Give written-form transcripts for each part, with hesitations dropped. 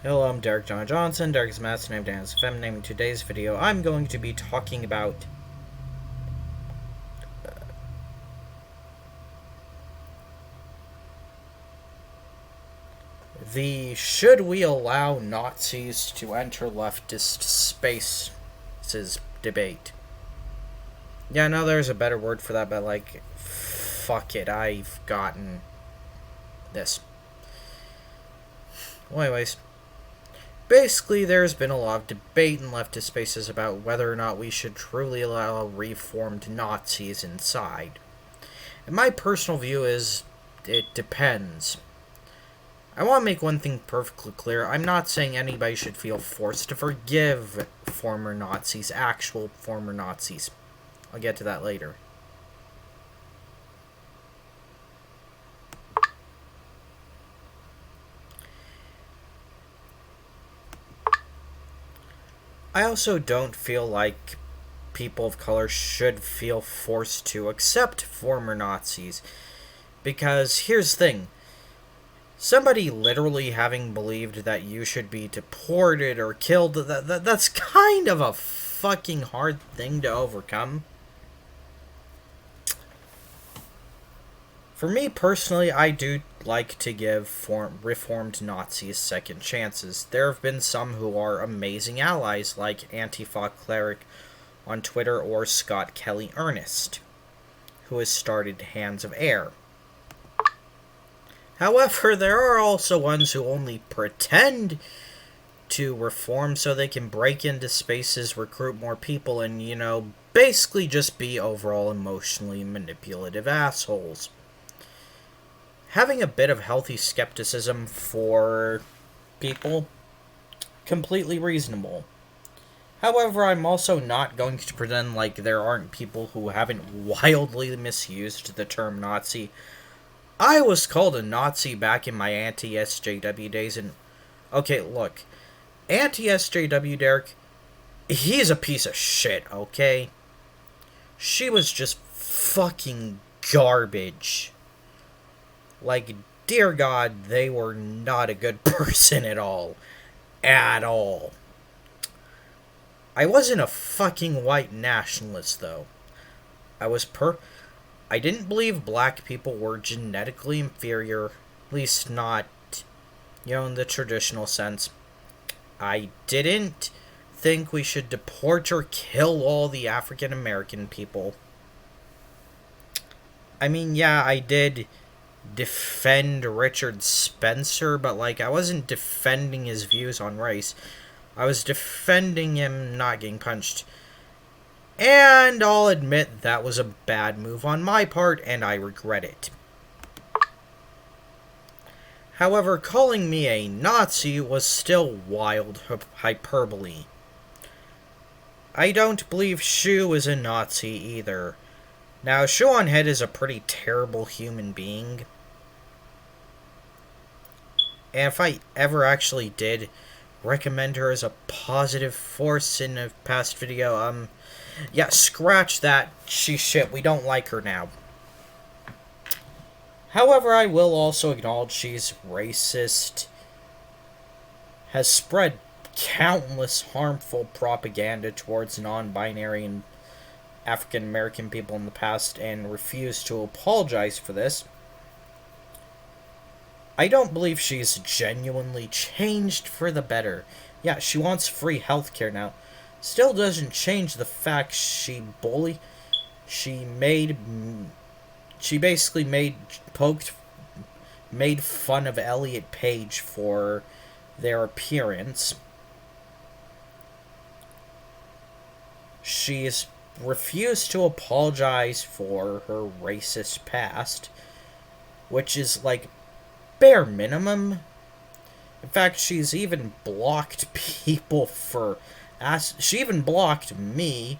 Hello, I'm Derek John Johnson, Derek's master name Dan FM. In today's video, I'm going to be talking about the should we allow Nazis to enter leftist spaces debate. Yeah, no, there's a better word for that, but fuck it, I've gotten this. Well, anyways, basically, there's been a lot of debate in leftist spaces about whether or not we should truly allow reformed Nazis inside. And my personal view is it depends. I want to make one thing perfectly clear. I'm not saying anybody should feel forced to forgive former Nazis, actual former Nazis. I'll get to that later. I also don't feel like people of color should feel forced to accept former Nazis. Because here's the thing. Somebody literally having believed that you should be deported or killed, that's kind of a fucking hard thing to overcome. For me personally, I do like to give reformed Nazis second chances. There have been some who are amazing allies, like Antifa Cleric on Twitter or Scott Kelly Ernest, who has started Hands of Air. However, there are also ones who only pretend to reform so they can break into spaces, recruit more people, and, basically just be overall emotionally manipulative assholes. Having a bit of healthy skepticism for people, completely reasonable. However, I'm also not going to pretend like there aren't people who haven't wildly misused the term Nazi. I was called a Nazi back in my anti-SJW days, and okay, look, anti-SJW Derek, he's a piece of shit, okay? She was just fucking garbage. Like, dear God, they were not a good person at all. At all. I wasn't a fucking white nationalist, though. I didn't believe black people were genetically inferior, at least not, in the traditional sense. I didn't think we should deport or kill all the African American people. I mean, yeah, I did defend Richard Spencer, but I wasn't defending his views on race. I was defending him not getting punched. And I'll admit that was a bad move on my part, and I regret it. However, calling me a Nazi was still wild hyperbole. I don't believe Shu is a Nazi either. Now, Shu on Head is a pretty terrible human being. And if I ever actually did recommend her as a positive force in a past video, yeah, scratch that. She's shit. We don't like her now. However, I will also acknowledge she's racist, has spread countless harmful propaganda towards non-binary and African American people in the past, and refused to apologize for this. I don't believe she's genuinely changed for the better. Yeah, she wants free healthcare now. Still doesn't change the fact she basically made fun of Elliot Page for their appearance. She's refused to apologize for her racist past, which is bare minimum. In fact, she's even blocked people for she even blocked me.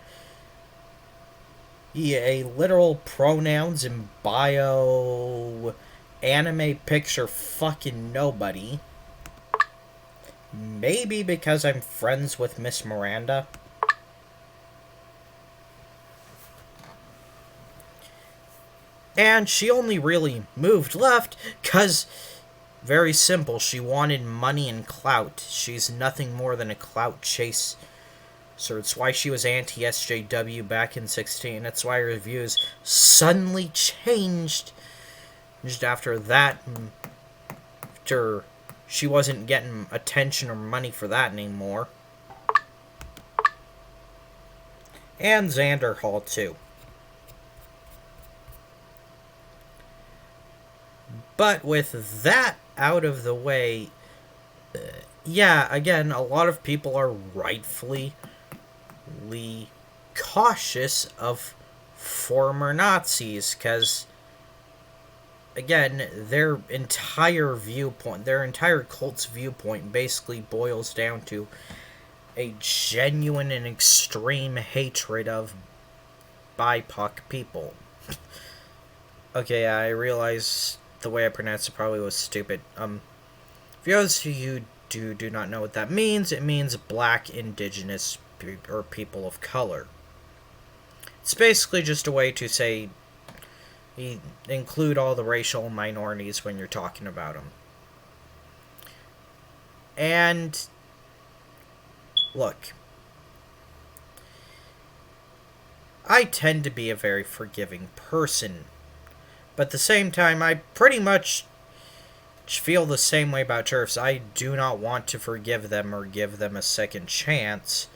A literal pronouns in bio anime picture fucking nobody. Maybe because I'm friends with Miss Miranda. And she only really moved left because Very simple. She wanted money and clout. She's nothing more than a clout chase. So it's why she was anti-SJW back in 16. That's why her views suddenly changed just after that. After she wasn't getting attention or money for that anymore. And Xander Hall, too. But with that out of the way, yeah, again, a lot of people are rightfully cautious of former Nazis, because, again, their entire viewpoint, their entire cult's viewpoint basically boils down to a genuine and extreme hatred of BIPOC people. Okay, I realize the way I pronounced it probably was stupid. For those of you who do not know what that means, it means black, indigenous, or people of color. It's basically just a way to say, include all the racial minorities when you're talking about them. And, look, I tend to be a very forgiving person. But at the same time, I pretty much feel the same way about TERFs. I do not want to forgive them or give them a second chance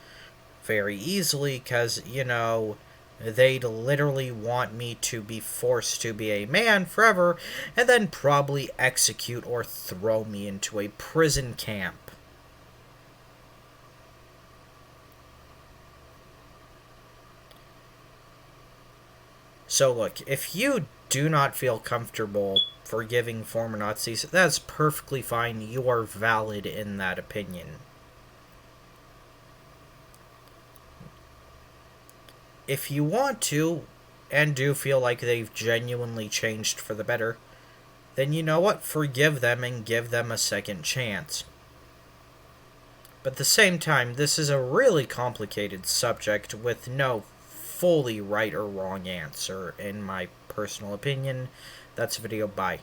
very easily, because, you know, they'd literally want me to be forced to be a man forever, and then probably execute or throw me into a prison camp. So look, if you do not feel comfortable forgiving former Nazis, that's perfectly fine. You are valid in that opinion. If you want to, and do feel like they've genuinely changed for the better, then you know what? Forgive them and give them a second chance. But at the same time, this is a really complicated subject with no fully right or wrong answer, in my personal opinion. That's the video. Bye.